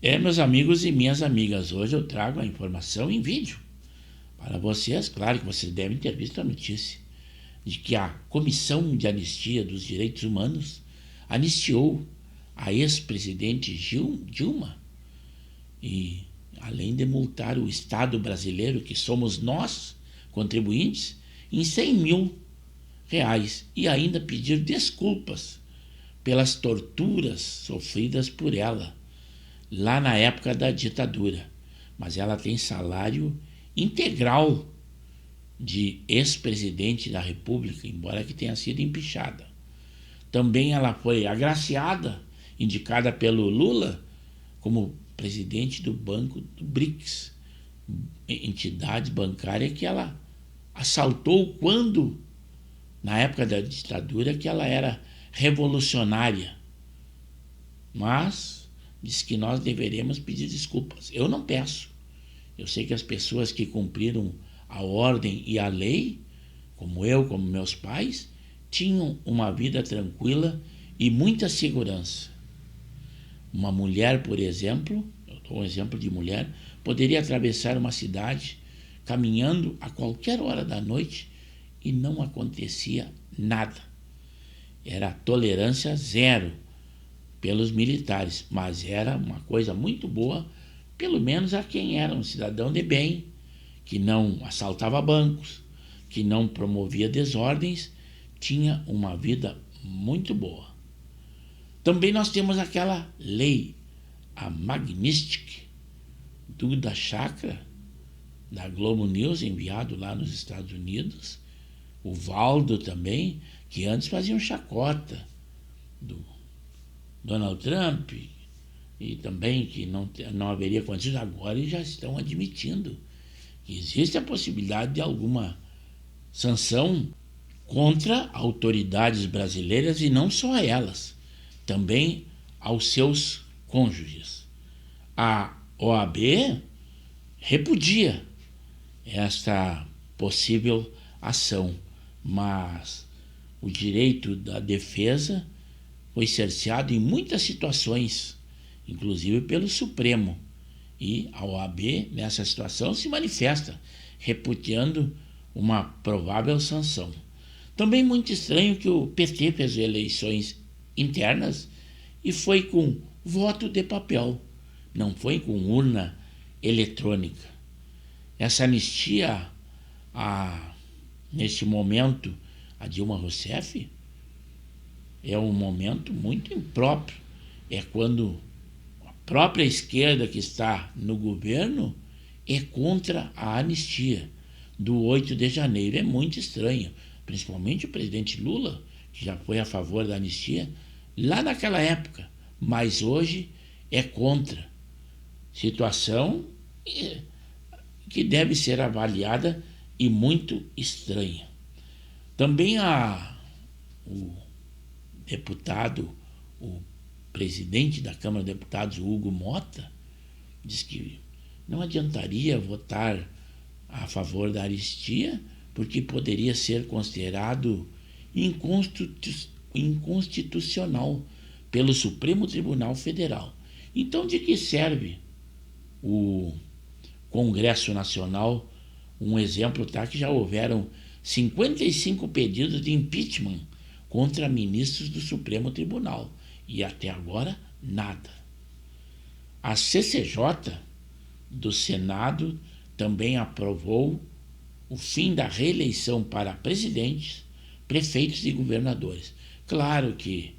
Meus amigos e minhas amigas, hoje eu trago a informação em vídeo para vocês. Claro que vocês devem ter visto a notícia de que a Comissão de Anistia dos Direitos Humanos anistiou a ex-presidente Dilma e, além de multar o Estado brasileiro, que somos nós, contribuintes, em R$100 mil e ainda pedir desculpas pelas torturas sofridas por ela lá na época da ditadura. Mas ela tem salário integral de ex-presidente da República, embora que tenha sido empichada. Também ela foi agraciada, indicada pelo Lula como presidente do Banco do BRICS, entidade bancária que ela assaltou quando, na época da ditadura, que ela era revolucionária. Mas diz que nós deveremos pedir desculpas. Eu não peço. Eu sei que as pessoas que cumpriram a ordem e a lei, como eu, como meus pais, tinham uma vida tranquila e muita segurança. Uma mulher, por exemplo, eu dou um exemplo de mulher, poderia atravessar uma cidade caminhando a qualquer hora da noite e não acontecia nada. Era tolerância zero pelos militares, mas era uma coisa muito boa, pelo menos a quem era um cidadão de bem, que não assaltava bancos, que não promovia desordens, tinha uma vida muito boa. Também nós temos aquela lei, a Magnitsky, Duda Chakra, da Globo News, enviado lá nos Estados Unidos, o Valdo também, que antes faziam chacota do Donald Trump, e também que não haveria acontecido, agora eles já estão admitindo que existe a possibilidade de alguma sanção contra autoridades brasileiras, e não só a elas, também aos seus cônjuges. A OAB repudia esta possível ação, mas o direito da defesa foi cerceado em muitas situações, inclusive pelo Supremo. E a OAB, nessa situação, se manifesta, repudiando uma provável sanção. Também muito estranho que o PT fez eleições internas e foi com voto de papel, não foi com urna eletrônica. Essa anistia, neste momento, a Dilma Rousseff, é um momento muito impróprio. É quando a própria esquerda que está no governo é contra a anistia do 8 de janeiro. É muito estranho, principalmente o presidente Lula, que já foi a favor da anistia lá naquela época, mas hoje é contra. Situação que deve ser avaliada e muito estranha. Também o deputado, o presidente da Câmara de Deputados, Hugo Mota, diz que não adiantaria votar a favor da anistia, porque poderia ser considerado inconstitucional pelo Supremo Tribunal Federal. Então, de que serve o Congresso Nacional? Um exemplo está que já houveram 55 pedidos de impeachment contra ministros do Supremo Tribunal e até agora nada. A CCJ do Senado também aprovou o fim da reeleição para presidentes, prefeitos e governadores. Claro que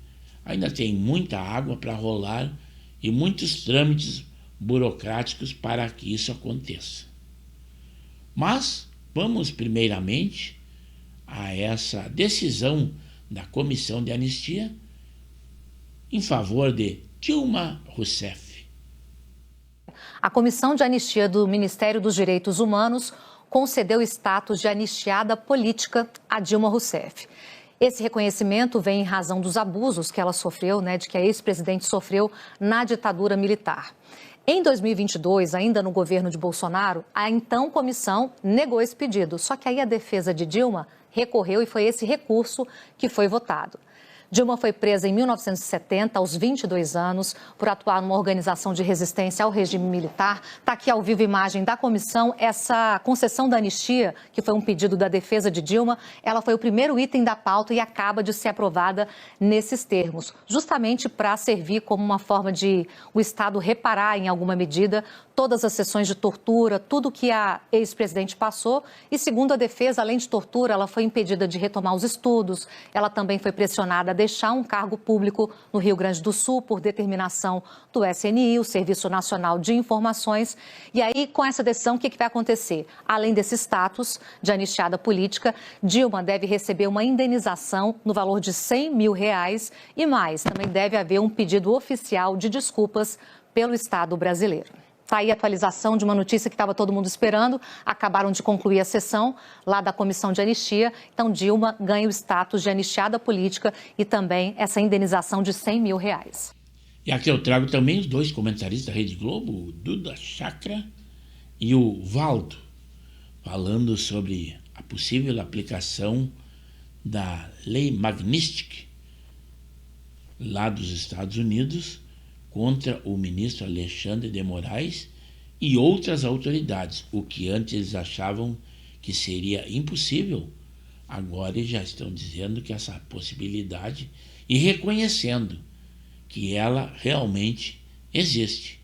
ainda tem muita água para rolar e muitos trâmites burocráticos para que isso aconteça. Mas vamos primeiramente a essa decisão da Comissão de Anistia em favor de Dilma Rousseff. A Comissão de Anistia do Ministério dos Direitos Humanos concedeu status de anistiada política a Dilma Rousseff. Esse reconhecimento vem em razão dos abusos que ela sofreu, de que a ex-presidente sofreu na ditadura militar. Em 2022, ainda no governo de Bolsonaro, a então comissão negou esse pedido. Só que aí a defesa de Dilma recorreu e foi esse recurso que foi votado. Dilma foi presa em 1970, aos 22 anos, por atuar numa organização de resistência ao regime militar. Está aqui ao vivo a imagem da comissão. Essa concessão da anistia, que foi um pedido da defesa de Dilma, ela foi o primeiro item da pauta e acaba de ser aprovada nesses termos, justamente para servir como uma forma de o Estado reparar, em alguma medida, todas as sessões de tortura, tudo que a ex-presidente passou. E, segundo a defesa, além de tortura, ela foi impedida de retomar os estudos. Ela também foi pressionada a deixar um cargo público no Rio Grande do Sul por determinação do SNI, o Serviço Nacional de Informações. E aí, com essa decisão, o que vai acontecer? Além desse status de anistiada política, Dilma deve receber uma indenização no valor de R$100 mil e mais. Também deve haver um pedido oficial de desculpas pelo Estado brasileiro. Está aí a atualização de uma notícia que estava todo mundo esperando. Acabaram de concluir a sessão lá da Comissão de Anistia. Então, Dilma ganha o status de anistiada política e também essa indenização de R$100 mil. E aqui eu trago também os dois comentaristas da Rede Globo, o Duda Chakra e o Valdo, falando sobre a possível aplicação da Lei Magnitsky lá dos Estados Unidos contra o ministro Alexandre de Moraes e outras autoridades. O que antes eles achavam que seria impossível, agora eles já estão dizendo que essa possibilidade e reconhecendo que ela realmente existe.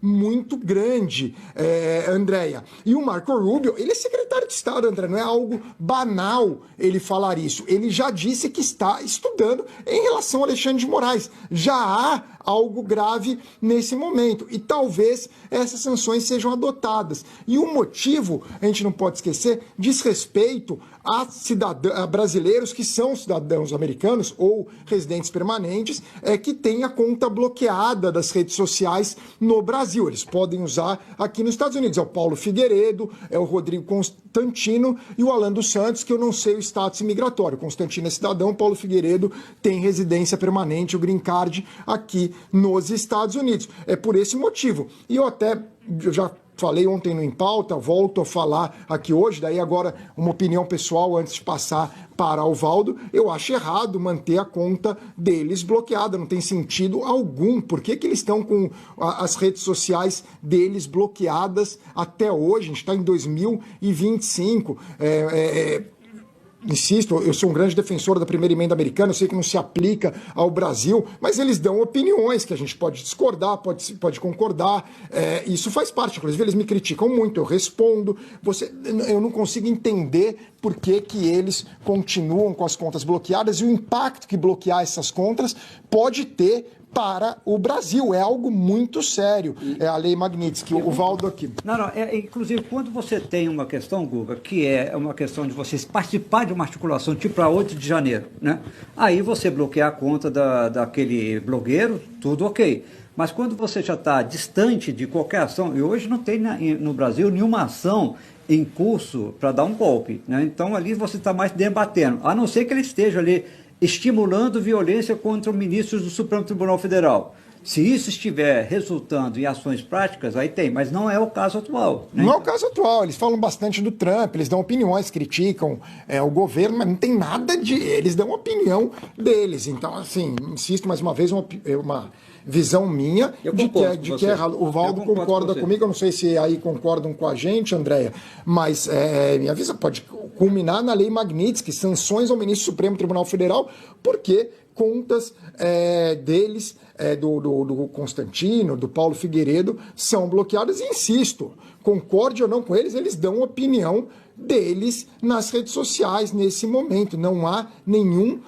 Muito grande, Andréia. E o Marco Rubio, ele é secretário de Estado, André, não é algo banal ele falar isso. Ele já disse que está estudando em relação a Alexandre de Moraes. Já há algo grave nesse momento e talvez essas sanções sejam adotadas. E o motivo, a gente não pode esquecer, diz respeito a brasileiros que são cidadãos americanos ou residentes permanentes que têm a conta bloqueada das redes sociais no Brasil. Eles podem usar aqui nos Estados Unidos. É o Paulo Figueiredo, é o Rodrigo Constantino e o Alan dos Santos, que eu não sei o status migratório. Constantino é cidadão, Paulo Figueiredo tem residência permanente, o green card, aqui nos Estados Unidos. É por esse motivo. E eu já falei ontem no Em Pauta, volto a falar aqui hoje, daí agora uma opinião pessoal antes de passar para o Valdo. Eu acho errado manter a conta deles bloqueada, não tem sentido algum. Por que eles estão com as redes sociais deles bloqueadas até hoje? A gente está em 2025. Insisto, eu sou um grande defensor da primeira emenda americana, eu sei que não se aplica ao Brasil, mas eles dão opiniões que a gente pode discordar, pode concordar, isso faz parte. Inclusive, eles me criticam muito, eu respondo. Eu não consigo entender por que eles continuam com as contas bloqueadas e o impacto que bloquear essas contas pode ter para o Brasil. É algo muito sério. É a Lei Magnitsky, o Valdo aqui. Não, inclusive, quando você tem uma questão, Guga, que é uma questão de você participar de uma articulação tipo a 8 de janeiro, né? Aí você bloqueia a conta daquele blogueiro, tudo ok. Mas quando você já está distante de qualquer ação, e hoje não tem no Brasil nenhuma ação em curso para dar um golpe, né? Então ali você está mais debatendo, a não ser que ele esteja ali estimulando violência contra ministros do Supremo Tribunal Federal. Se isso estiver resultando em ações práticas, aí tem, mas não é o caso atual. Né? Não é o caso atual, eles falam bastante do Trump, eles dão opiniões, criticam o governo, mas não tem nada de... Eles dão opinião deles. Então, assim, insisto mais uma vez, uma visão minha de que o Valdo concorda comigo. Eu não sei se aí concordam com a gente, Andréia, mas minha visão pode culminar na Lei Magnitsky, sanções ao ministro do Supremo Tribunal Federal, porque contas deles, do Constantino, do Paulo Figueiredo, são bloqueadas. E insisto, concorde ou não com eles, eles dão opinião deles nas redes sociais nesse momento. Não há nenhum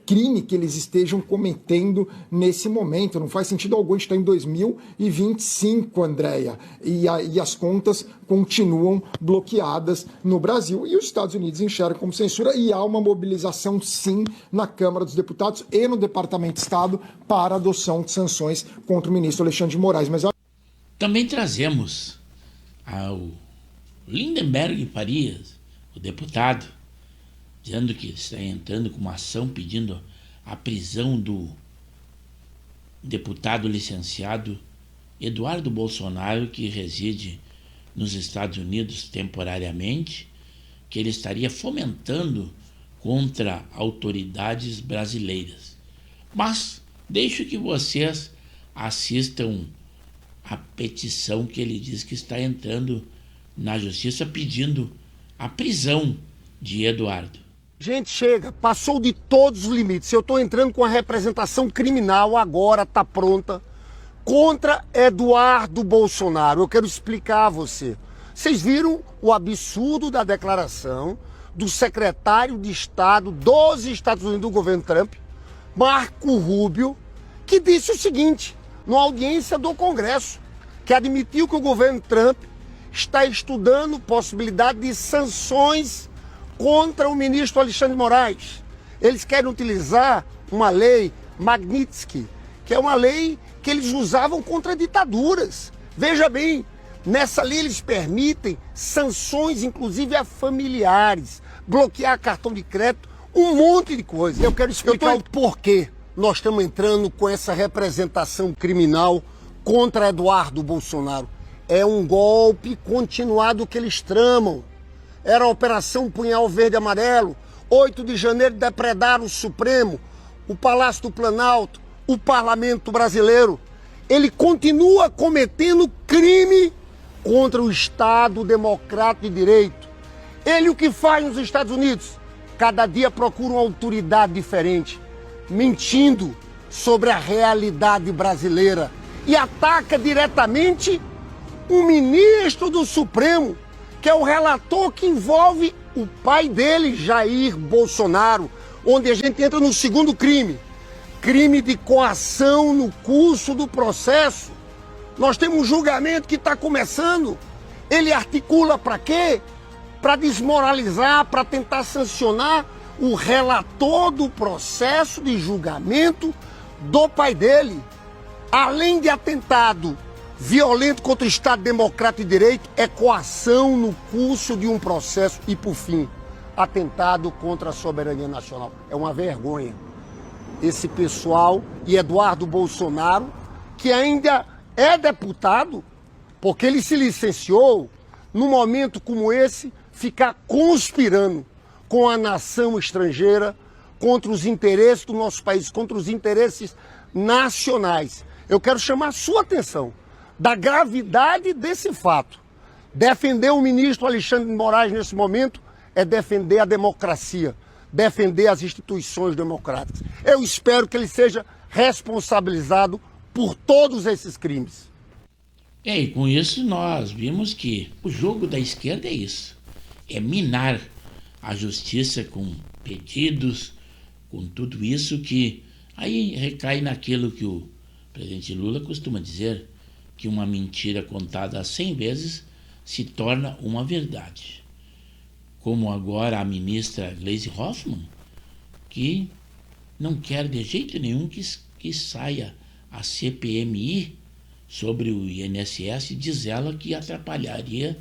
crime que eles estejam cometendo nesse momento. Não faz sentido algum. A gente está em 2025, Andréia, e as contas continuam bloqueadas no Brasil e os Estados Unidos enxergam como censura, e há uma mobilização, sim, na Câmara dos Deputados e no Departamento de Estado para a adoção de sanções contra o ministro Alexandre de Moraes. Mas também trazemos ao Lindenberg Farias, o deputado, dizendo que está entrando com uma ação pedindo a prisão do deputado licenciado Eduardo Bolsonaro, que reside nos Estados Unidos temporariamente, que ele estaria fomentando contra autoridades brasileiras. Mas deixo que vocês assistam a petição que ele diz que está entrando na justiça pedindo a prisão de Eduardo. Gente, chega, passou de todos os limites. Eu estou entrando com a representação criminal, agora está pronta, contra Eduardo Bolsonaro. Eu quero explicar a você. Vocês viram o absurdo da declaração do secretário de Estado dos Estados Unidos do governo Trump, Marco Rubio, que disse o seguinte, numa audiência do Congresso, que admitiu que o governo Trump está estudando possibilidade de sanções contra o ministro Alexandre de Moraes. Eles querem utilizar uma lei Magnitsky, que é uma lei que eles usavam contra ditaduras. Veja bem, nessa lei eles permitem sanções, inclusive a familiares, bloquear cartão de crédito, um monte de coisa. Eu quero explicar o porquê nós estamos entrando com essa representação criminal contra Eduardo Bolsonaro. É um golpe continuado que eles tramam. Era a Operação Punhal Verde e Amarelo. 8 de janeiro depredaram o Supremo, o Palácio do Planalto, o Parlamento brasileiro. Ele continua cometendo crime contra o Estado democrático de direito. Ele o que faz nos Estados Unidos? Cada dia procura uma autoridade diferente, mentindo sobre a realidade brasileira e ataca diretamente o ministro do Supremo, que é o relator que envolve o pai dele, Jair Bolsonaro, onde a gente entra no segundo crime, crime de coação no curso do processo. Nós temos um julgamento que está começando, ele articula para quê? Para desmoralizar, para tentar sancionar o relator do processo de julgamento do pai dele. Além de atentado violento contra o Estado Democrático de Direito, é coação no curso de um processo e, por fim, atentado contra a soberania nacional. É uma vergonha. Esse pessoal e Eduardo Bolsonaro, que ainda é deputado, porque ele se licenciou, num momento como esse, ficar conspirando com a nação estrangeira contra os interesses do nosso país, contra os interesses nacionais. Eu quero chamar a sua atenção da gravidade desse fato. Defender o ministro Alexandre de Moraes nesse momento é defender a democracia, defender as instituições democráticas. Eu espero que ele seja responsabilizado por todos esses crimes. E com isso nós vimos que o jogo da esquerda é isso, é minar a justiça com pedidos, com tudo isso que aí recai naquilo que o presidente Lula costuma dizer, que uma mentira contada 100 vezes se torna uma verdade. Como agora a ministra Gleisi Hoffmann, que não quer de jeito nenhum que saia a CPMI sobre o INSS, diz ela que atrapalharia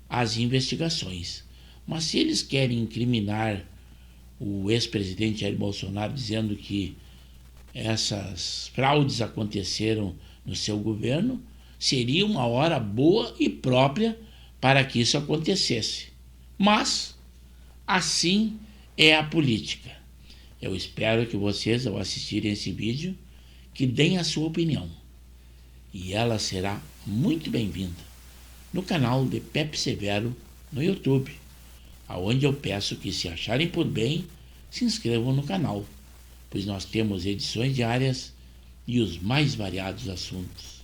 as investigações. Mas se eles querem incriminar o ex-presidente Jair Bolsonaro dizendo que essas fraudes aconteceram no seu governo, seria uma hora boa e própria para que isso acontecesse. Mas assim é a política. Eu espero que vocês, ao assistirem esse vídeo, que deem a sua opinião. E ela será muito bem-vinda no canal de Pepe Severo no YouTube, aonde eu peço que, se acharem por bem, se inscrevam no canal, pois nós temos edições diárias e os mais variados assuntos.